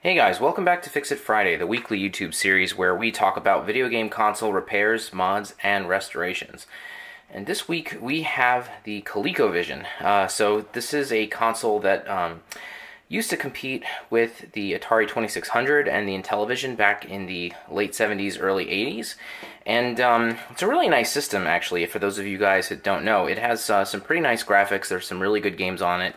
Hey guys, welcome back to Fix It Friday, the weekly YouTube series where we talk about video game console repairs, mods, and restorations. And this week we have the Colecovision. So this is a console that used to compete with the Atari 2600 and the Intellivision back in the late 70s, early 80s. And it's a really nice system, actually, for those of you guys that don't know. It has some pretty nice graphics. There's some really good games on it.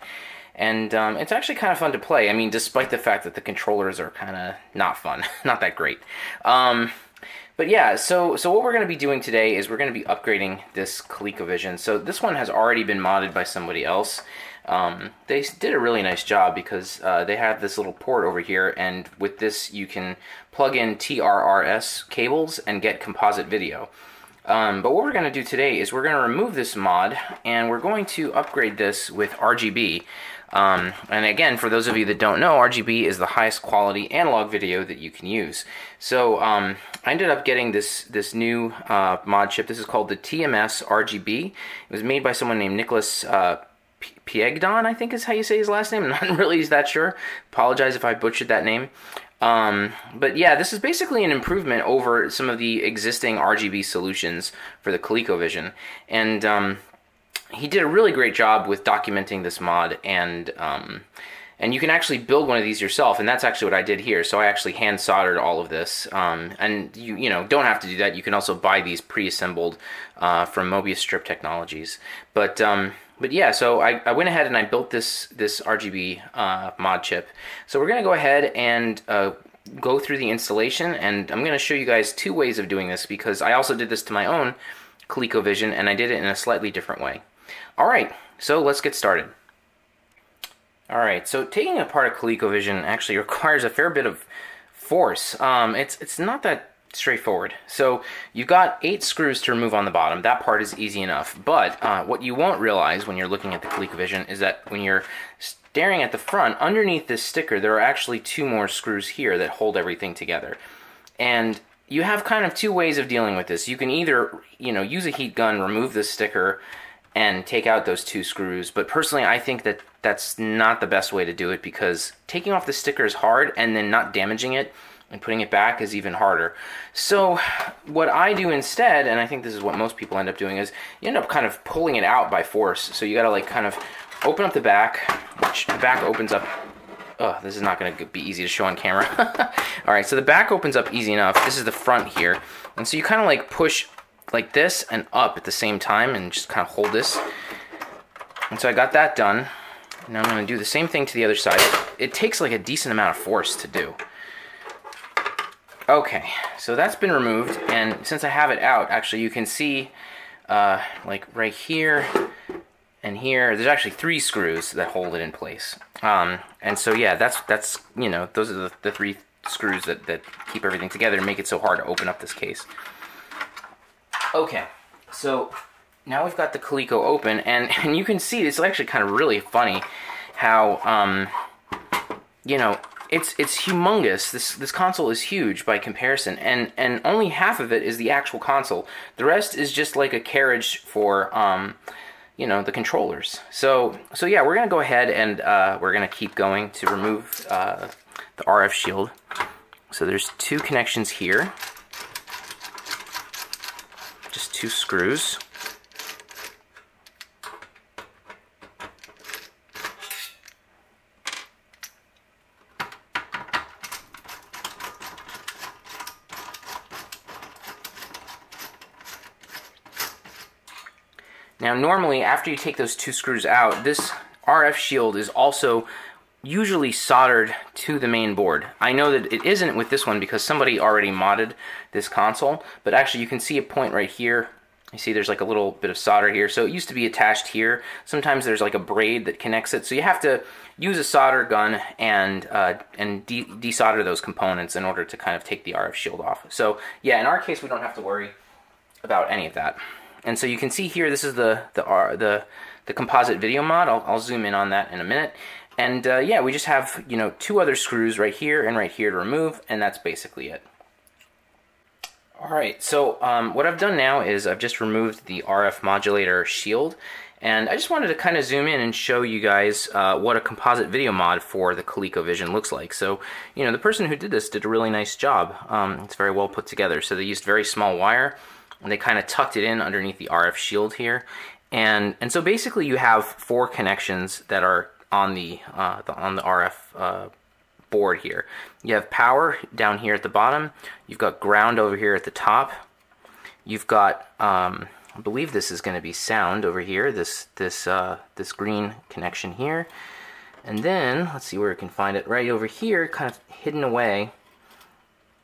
And it's actually kind of fun to play. I mean, despite the fact that the controllers are kind of not fun, not that great. But yeah, so what we're going to be doing today is we're going to be upgrading this Colecovision. So this one has already been modded by somebody else. They did a really nice job because they have this little port over here, and with this you can plug in TRRS cables and get composite video. But what we're going to do today is we're going to remove this mod, and we're going to upgrade this with RGB. And again, for those of you that don't know, RGB is the highest quality analog video that you can use. So I ended up getting this new mod chip. This is called the TMS-RGB. It was made by someone named Nicholas Piegdon, I think is how you say his last name. I'm not really that sure. Apologize if I butchered that name. But yeah, this is basically an improvement over some of the existing RGB solutions for the ColecoVision. And he did a really great job with documenting this mod, and you can actually build one of these yourself, and that's actually what I did here. So I actually hand soldered all of this, and you know, don't have to do that. You can also buy these pre-assembled from Mobius Strip Technologies. But yeah, so I went ahead and I built this RGB mod chip. So we're going to go ahead and go through the installation, and I'm going to show you guys two ways of doing this, because I also did this to my own ColecoVision, and I did it in a slightly different way. Alright, so let's get started. Alright, so taking apart a ColecoVision actually requires a fair bit of force. It's not that straightforward. So you've got 8 screws to remove on the bottom. That part is easy enough. But what you won't realize when you're looking at the ColecoVision is that when you're staring at the front, underneath this sticker, there are actually 2 more screws here that hold everything together. And you have kind of 2 ways of dealing with this. You can either, you know, use a heat gun, remove this sticker, and take out those 2 screws. But personally, I think that that's not the best way to do it, because taking off the sticker is hard, and then not damaging it and putting it back is even harder. So what I do instead, and I think this is what most people end up doing, is you end up kind of pulling it out by force. So you gotta like kind of open up the back, which the back opens up. Oh, this is not going to be easy to show on camera. Alright, so the back opens up easy enough. This is the front here. And so you kind of like push like this and up at the same time, and just kind of hold this. And so I got that done. Now I'm going to do the same thing to the other side. It takes like a decent amount of force to do. Okay, so that's been removed, and since I have it out, actually you can see like right here and here, there's actually 3 screws that hold it in place. And so yeah, that's you know, those are the 3 screws that keep everything together and make it so hard to open up this case. Okay, so now we've got the Coleco open, and you can see it's actually kind of really funny how you know, it's humongous. This console is huge by comparison, and only half of it is the actual console. The rest is just like a carriage for you know, the controllers. So yeah, we're gonna go ahead and we're gonna keep going to remove the RF shield. So there's 2 connections here, just 2 screws. Now normally, after you take those 2 screws out, this RF shield is also usually soldered to the main board. I know that it isn't with this one because somebody already modded this console, but actually you can see a point right here. You see there's like a little bit of solder here. So it used to be attached here. Sometimes there's like a braid that connects it. So you have to use a solder gun and desolder those components in order to kind of take the RF shield off. So yeah, in our case, we don't have to worry about any of that. And so you can see here, this is the Composite Video Mod. I'll zoom in on that in a minute. And yeah, we just have, you know, 2 other screws right here and right here to remove, and that's basically it. Alright, so what I've done now is I've just removed the RF modulator shield, and I just wanted to kind of zoom in and show you guys what a composite video mod for the ColecoVision looks like. So, you know, the person who did this did a really nice job. It's very well put together. So they used very small wire, and they kind of tucked it in underneath the RF shield here. And so basically you have 4 connections that are on the RF board here. You have power down here at the bottom. You've got ground over here at the top. You've got I believe this is going to be sound over here. This green connection here, and then let's see where we can find it. Right over here, kind of hidden away.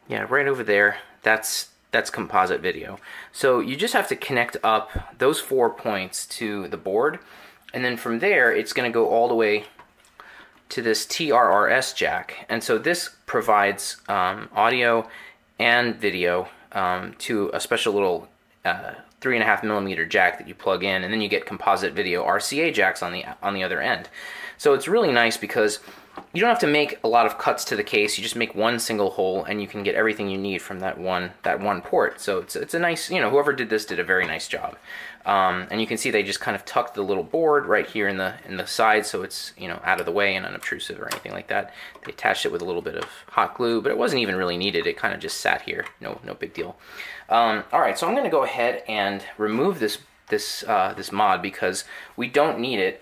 Yeah, right over there. That's composite video. So you just have to connect up those 4 points to the board, and then from there it's going to go all the way to this TRRS jack. And so this provides audio and video to a special little 3.5mm jack that you plug in, and then you get composite video RCA jacks on the other end. So it's really nice because you don't have to make a lot of cuts to the case. You just make one single hole, and you can get everything you need from that one port. So it's a nice, you know, whoever did this did a very nice job. And you can see they just kind of tucked the little board right here in the side, so it's, you know, out of the way and unobtrusive or anything like that. They attached it with a little bit of hot glue, but it wasn't even really needed. It kind of just sat here. No big deal. All right, so I'm going to go ahead and remove this mod because we don't need it.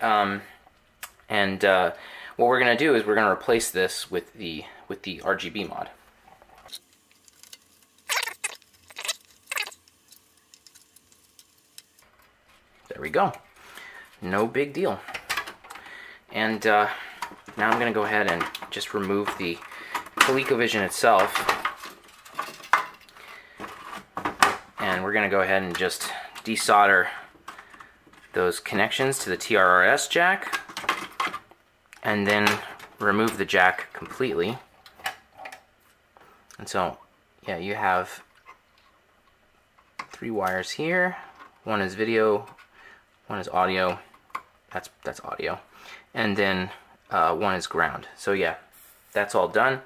What we're going to do is we're going to replace this with the RGB mod. There we go. No big deal. And now I'm going to go ahead and just remove the ColecoVision itself. And we're going to go ahead and just desolder those connections to the TRRS jack, and then remove the jack completely. And so, yeah, you have 3 wires here. One is video, one is audio, that's audio, and then one is ground. So yeah, that's all done.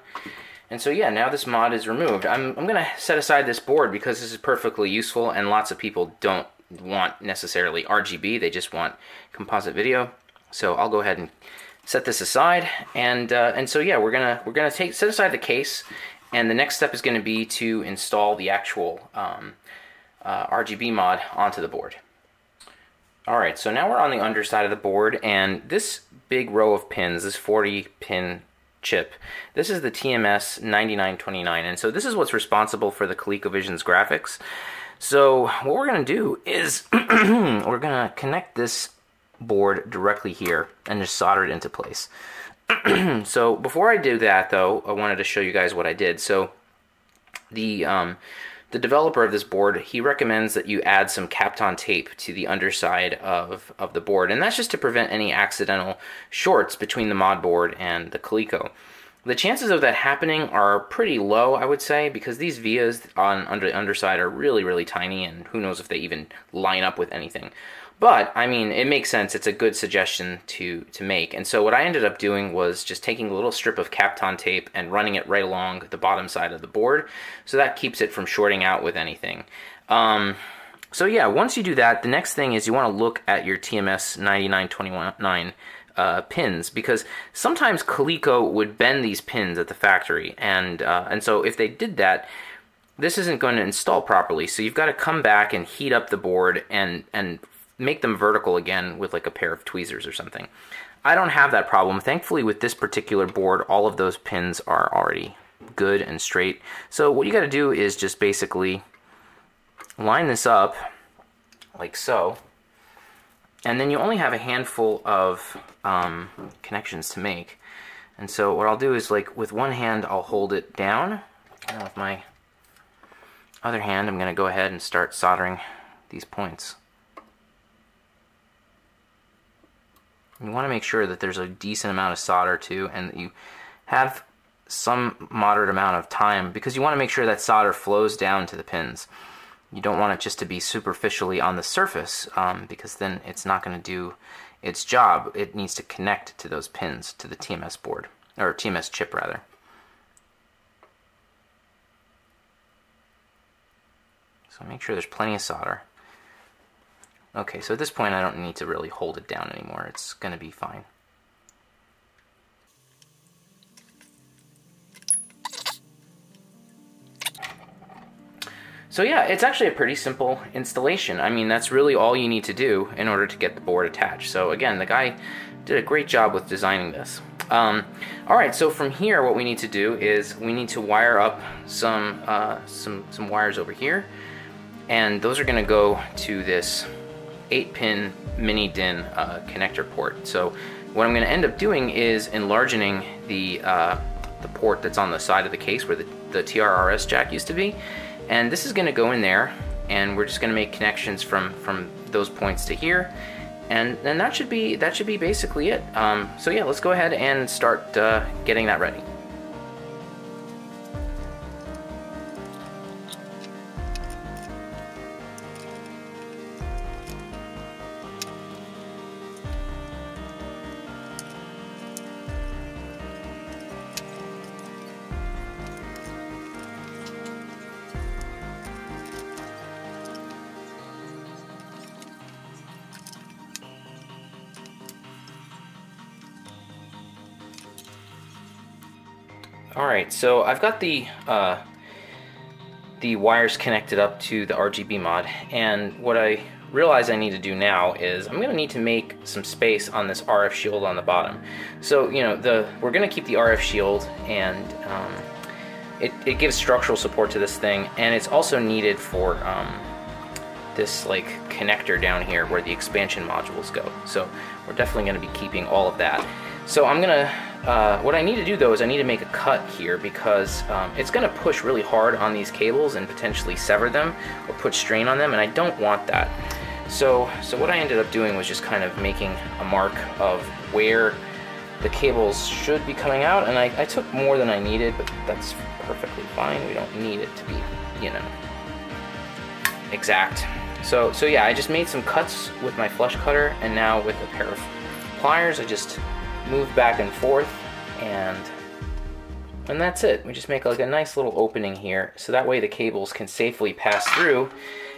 And so yeah, now this mod is removed. I'm gonna set aside this board because this is perfectly useful, and lots of people don't want necessarily RGB, they just want composite video. So I'll go ahead and set this aside, and so yeah, we're gonna set aside the case, and the next step is going to be to install the actual RGB mod onto the board. Alright, so now we're on the underside of the board, and this big row of pins, this 40-pin chip, this is the TMS-9929, and so this is what's responsible for the ColecoVision's graphics. So what we're going to do is we're going to connect this board directly here and just solder it into place. So before I do that, though, I wanted to show you guys what I did. So the developer of this board, he recommends that you add some Kapton tape to the underside of the board, and that's just to prevent any accidental shorts between the mod board and the Coleco. The chances of that happening are pretty low, I would say, because these vias under the underside are really, really tiny, and who knows if they even line up with anything. But, I mean, it makes sense. It's a good suggestion to make. And so what I ended up doing was just taking a little strip of Kapton tape and running it right along the bottom side of the board. So that keeps it from shorting out with anything. So yeah, once you do that, the next thing is you want to look at your TMS-9929 pins, because sometimes Coleco would bend these pins at the factory. And so if they did that, this isn't going to install properly. So you've got to come back and heat up the board and make them vertical again with like a pair of tweezers or something. I don't have that problem. Thankfully, with this particular board, all of those pins are already good and straight. So what you got to do is just basically line this up like so, and then you only have a handful of connections to make. And so what I'll do is, like, with one hand I'll hold it down, and with my other hand I'm going to go ahead and start soldering these points. You want to make sure that there's a decent amount of solder too, and that you have some moderate amount of time, because you want to make sure that solder flows down to the pins. You don't want it just to be superficially on the surface, because then it's not going to do its job. It needs to connect to those pins, to the TMS board, or TMS chip rather. So make sure there's plenty of solder. Okay, so at this point I don't need to really hold it down anymore. It's going to be fine. So yeah, it's actually a pretty simple installation. I mean, that's really all you need to do in order to get the board attached. So again, the guy did a great job with designing this. Alright, so from here what we need to do is we need to wire up some wires over here, and those are going to go to this 8-pin mini DIN connector port. So what I'm going to end up doing is enlarging the port that's on the side of the case where the TRRS jack used to be, and this is going to go in there, and we're just going to make connections from those points to here, and then that should be basically it. So yeah, let's go ahead and start getting that ready. Alright, so I've got the wires connected up to the RGB mod, and what I realize I need to do now is I'm going to need to make some space on this RF shield on the bottom. So, you know, we're going to keep the RF shield, and it gives structural support to this thing, and it's also needed for this like connector down here where the expansion modules go. So we're definitely going to be keeping all of that. So I'm gonna, what I need to do though is I need to make a cut here, because it's gonna push really hard on these cables and potentially sever them or put strain on them, and I don't want that. So what I ended up doing was just kind of making a mark of where the cables should be coming out, and I took more than I needed, but that's perfectly fine. We don't need it to be, you know, exact. So yeah, I just made some cuts with my flush cutter, and now with a pair of pliers I just move back and forth, and that's it. We just make like a nice little opening here, so that way the cables can safely pass through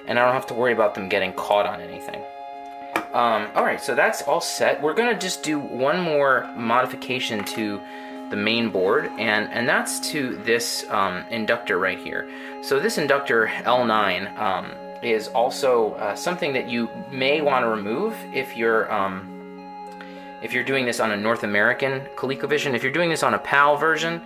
and I don't have to worry about them getting caught on anything. Alright, so that's all set. We're gonna just do one more modification to the main board, and that's to this inductor right here. So this inductor L9 is also something that you may want to remove if you're doing this on a North American ColecoVision. If you're doing this on a PAL version,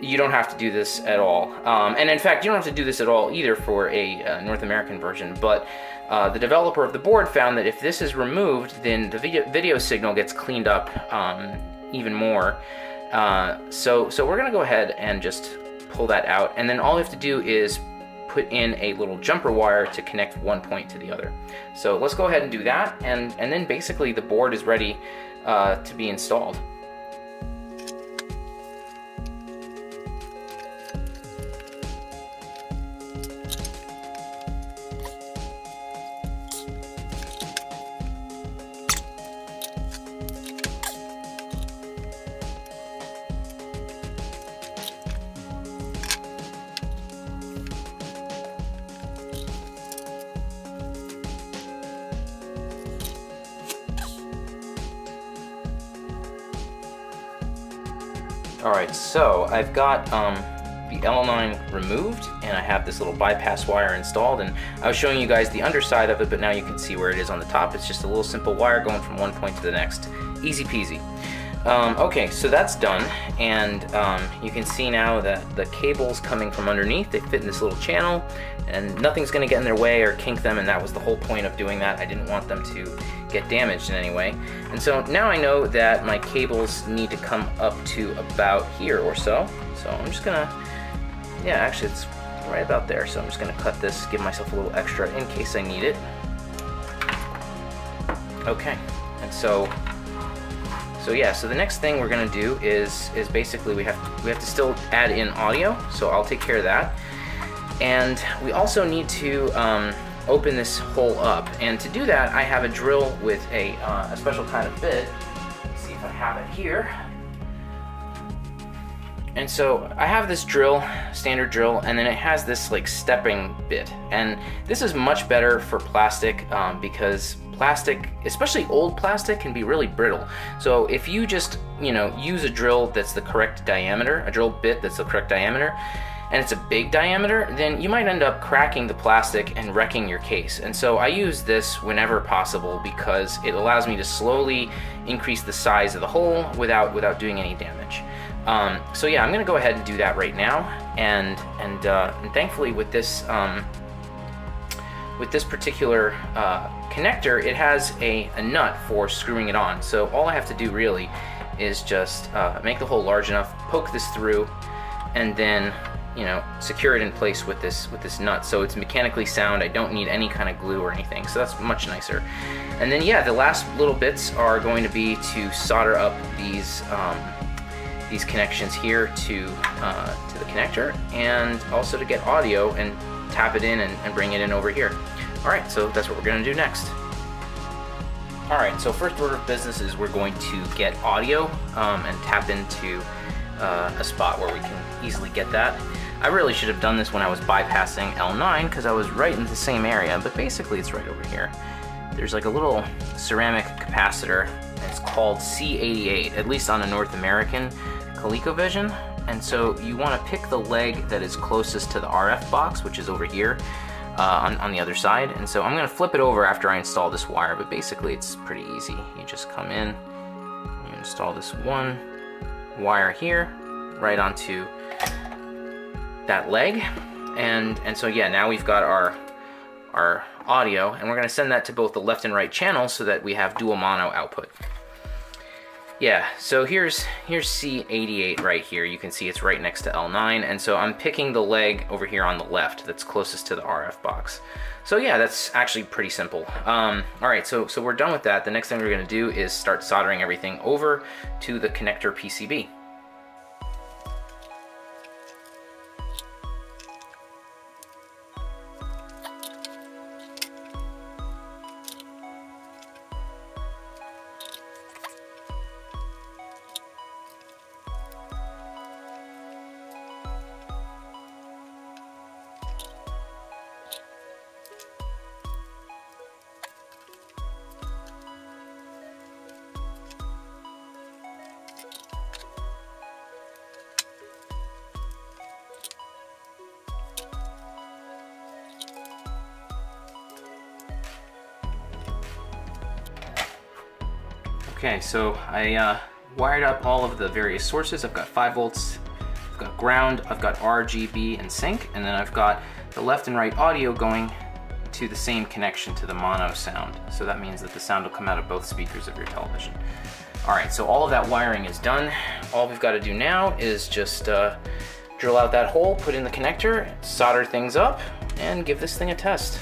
you don't have to do this at all. And in fact, you don't have to do this at all either for a North American version, but the developer of the board found that if this is removed, then the video signal gets cleaned up even more. So we're gonna go ahead and just pull that out, and then all we have to do is put in a little jumper wire to connect one point to the other. So let's go ahead and do that, and then basically the board is ready to be installed. Alright, so I've got the L9 removed, and I have this little bypass wire installed, and I was showing you guys the underside of it, but now you can see where it is on the top. It's just a little simple wire going from one point to the next. Easy peasy. Okay, so that's done, and you can see now that the cables coming from underneath, they fit in this little channel, and nothing's going to get in their way or kink them, and that was the whole point of doing that. I didn't want them to get damaged in any way. And so now I know that my cables need to come up to about here or so. So I'm just gonna, yeah, actually it's right about there. So I'm just gonna cut this, give myself a little extra in case I need it. Okay, and so yeah, so the next thing we're gonna do is basically we have to still add in audio, so I'll take care of that. And we also need to open this hole up, and to do that I have a drill with a special kind of bit. Let's see if I have it here. And so I have this drill, standard drill, and then it has this like stepping bit. And this is much better for plastic because plastic, especially old plastic, can be really brittle. So if you just, use a drill that's the correct diameter, a drill bit that's the correct diameter, and it's a big diameter, then you might end up cracking the plastic and wrecking your case. And so I use this whenever possible because it allows me to slowly increase the size of the hole without doing any damage. So yeah, I'm gonna go ahead and do that right now, and thankfully with this particular connector, it has a nut for screwing it on. So all I have to do really is just make the hole large enough, poke this through, and then secure it in place with this nut, so it's mechanically sound. I don't need any kind of glue or anything, so that's much nicer. And then yeah, the last little bits are going to be to solder up these connections here to the connector, and also to get audio and tap it in and bring it in over here. All right, so that's what we're going to do next. All right, so first order of business is we're going to get audio and tap into a spot where we can easily get that. I really should have done this when I was bypassing L9 because I was right in the same area, but basically it's right over here. There's like a little ceramic capacitor, and it's called C88, at least on a North American ColecoVision. And so you want to pick the leg that is closest to the RF box, which is over here on the other side. And so I'm going to flip it over after I install this wire, but basically it's pretty easy. You just come in, you install this one wire here right onto that leg, and so yeah, now we've got our audio, and we're going to send that to both the left and right channels so that we have dual mono output. Yeah, so here's C88 right here. You can see it's right next to L9, and so I'm picking the leg over here on the left that's closest to the RF box. So yeah, that's actually pretty simple. All right, so we're done with that. The next thing we're going to do is start soldering everything over to the connector PCB. Okay, so I wired up all of the various sources. I've got 5 volts, I've got ground, I've got RGB and sync, and then I've got the left and right audio going to the same connection to the mono sound. So that means that the sound will come out of both speakers of your television. All right, so all of that wiring is done. All we've got to do now is just drill out that hole, put in the connector, solder things up, and give this thing a test.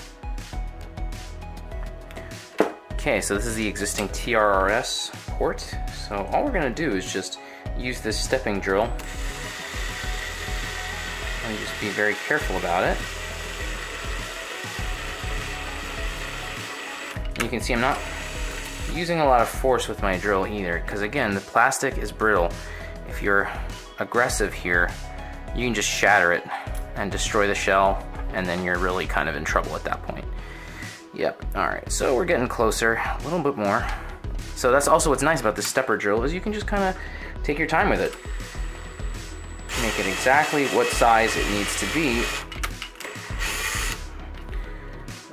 Okay, so this is the existing TRRS port. So all we're gonna do is just use this stepping drill and just be very careful about it. And you can see I'm not using a lot of force with my drill either, because again, the plastic is brittle. If you're aggressive here, you can just shatter it and destroy the shell, and then you're really kind of in trouble at that point. Yep, alright, so we're getting closer, a little bit more. So that's also what's nice about this stepper drill, is you can just kind of take your time with it. Make it exactly what size it needs to be,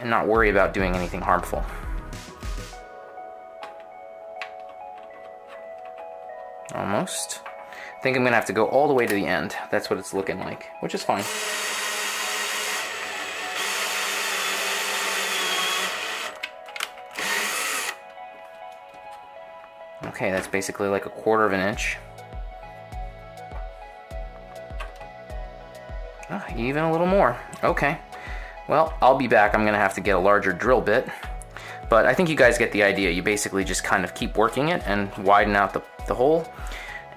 and not worry about doing anything harmful. Almost. I think I'm gonna have to go all the way to the end. That's what it's looking like, which is fine. Okay, that's basically like 1/4 of an inch. Oh, even a little more. Okay. Well, I'll be back. I'm gonna have to get a larger drill bit. But I think you guys get the idea. You basically just kind of keep working it and widen out the hole.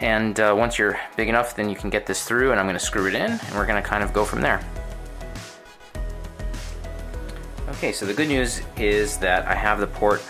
And once you're big enough, then you can get this through, and I'm gonna screw it in, and we're gonna kind of go from there. Okay, so the good news is that I have the port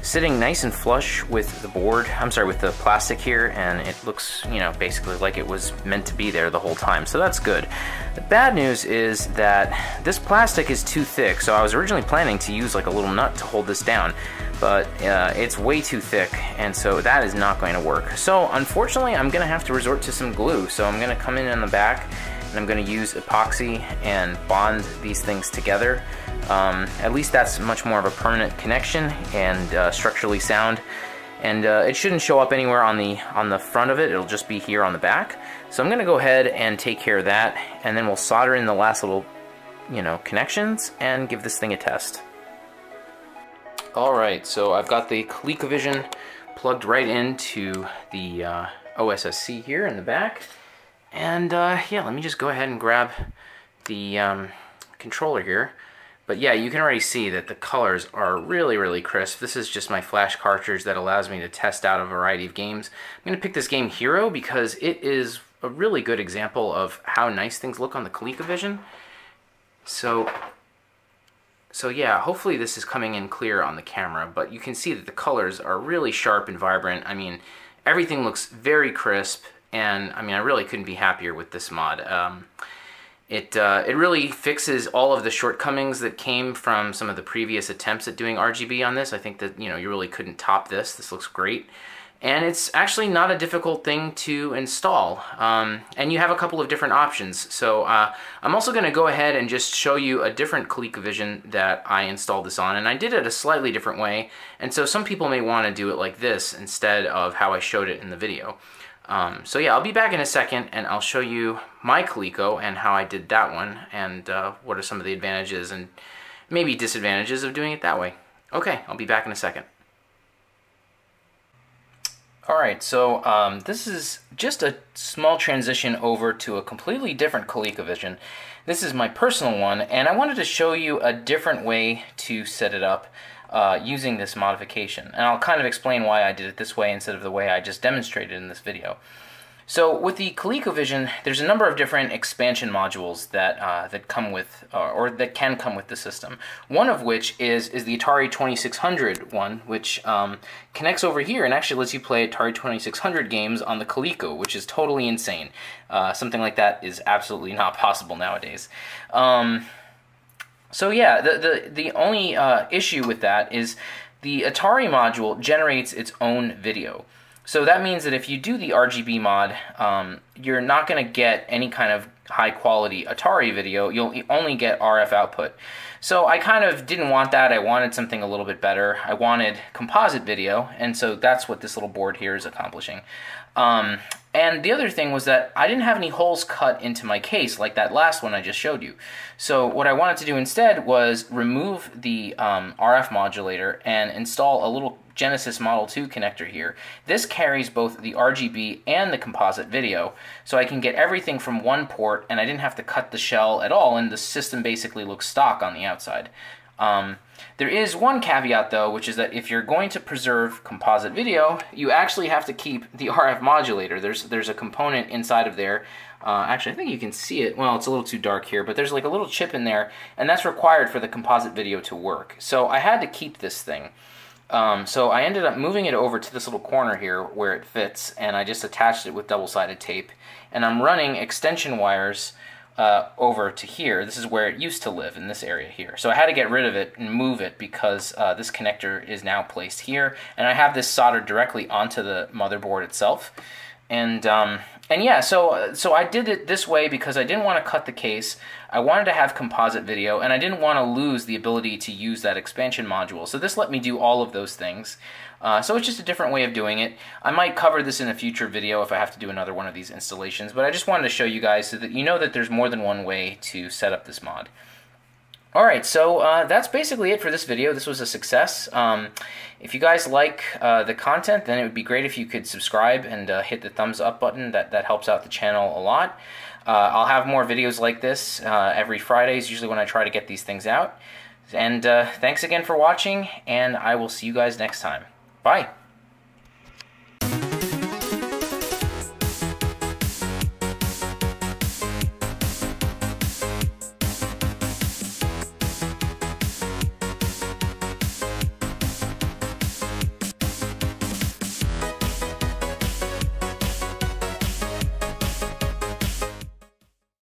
sitting nice and flush with the board, with the plastic here, and it looks, you know, basically like it was meant to be there the whole time, so that's good. The bad news is that this plastic is too thick, so I was originally planning to use like a little nut to hold this down, but it's way too thick, and so that is not going to work. So unfortunately, I'm going to have to resort to some glue, so I'm going to come in on the back, and I'm going to use epoxy and bond these things together. At least that's much more of a permanent connection and structurally sound, and it shouldn't show up anywhere on the front of it. It'll just be here on the back. So I'm going to go ahead and take care of that, and then we'll solder in the last little, you know, connections and give this thing a test. Alright, so I've got the Colecovision plugged right into the OSSC here in the back. And yeah, let me just go ahead and grab the controller here. But yeah, you can already see that the colors are really, really crisp. This is just my flash cartridge that allows me to test out a variety of games. I'm going to pick this game Hero because it is a really good example of how nice things look on the Colecovision. So yeah, hopefully this is coming in clear on the camera, but you can see that the colors are really sharp and vibrant. I mean, everything looks very crisp, and I mean, I really couldn't be happier with this mod. It really fixes all of the shortcomings that came from some of the previous attempts at doing RGB on this. I think that, you know, you really couldn't top this. This looks great. And it's actually not a difficult thing to install. And you have a couple of different options. So I'm also going to go ahead and just show you a different ColecoVision that I installed this on. And I did it a slightly different way. And so some people may want to do it like this instead of how I showed it in the video. So yeah, I'll be back in a second and I'll show you my Coleco and how I did that one, and what are some of the advantages and maybe disadvantages of doing it that way. Okay, I'll be back in a second. Alright, so this is just a small transition over to a completely different ColecoVision. This is my personal one, and I wanted to show you a different way to set it up using this modification. And I'll kind of explain why I did it this way instead of the way I just demonstrated in this video. So with the ColecoVision, there's a number of different expansion modules that come with, or that can come with the system. One of which is the Atari 2600 one, which connects over here and actually lets you play Atari 2600 games on the Coleco, which is totally insane. Something like that is absolutely not possible nowadays. So yeah, the only issue with that is the Atari module generates its own video. So that means that if you do the RGB mod, you're not going to get any kind of high quality Atari video. You'll only get RF output. So I kind of didn't want that. I wanted something a little bit better. I wanted composite video, and so that's what this little board here is accomplishing. And the other thing was that I didn't have any holes cut into my case like that last one I just showed you. So what I wanted to do instead was remove the RF modulator and install a little Genesis Model 2 connector here. This carries both the RGB and the composite video, so I can get everything from one port, and I didn't have to cut the shell at all, and the system basically looks stock on the outside. There is one caveat though, which is that if you're going to preserve composite video, you actually have to keep the RF modulator. There's a component inside of there. Actually, I think you can see it. Well, it's a little too dark here, but there's like a little chip in there, and that's required for the composite video to work. So I had to keep this thing. So I ended up moving it over to this little corner here where it fits, and I just attached it with double-sided tape. And I'm running extension wires over to here. This is where it used to live, in this area here. So I had to get rid of it and move it because this connector is now placed here, and I have this soldered directly onto the motherboard itself. And yeah, so I did it this way because I didn't want to cut the case. I wanted to have composite video, and I didn't want to lose the ability to use that expansion module. So this let me do all of those things. So it's just a different way of doing it. I might cover this in a future video if I have to do another one of these installations, but I just wanted to show you guys so that you know that there's more than one way to set up this mod. Alright, so that's basically it for this video. This was a success. If you guys like the content, then it would be great if you could subscribe and hit the thumbs up button. That helps out the channel a lot. I'll have more videos like this every Fridays, usually when I try to get these things out. And thanks again for watching, and I will see you guys next time. Bye!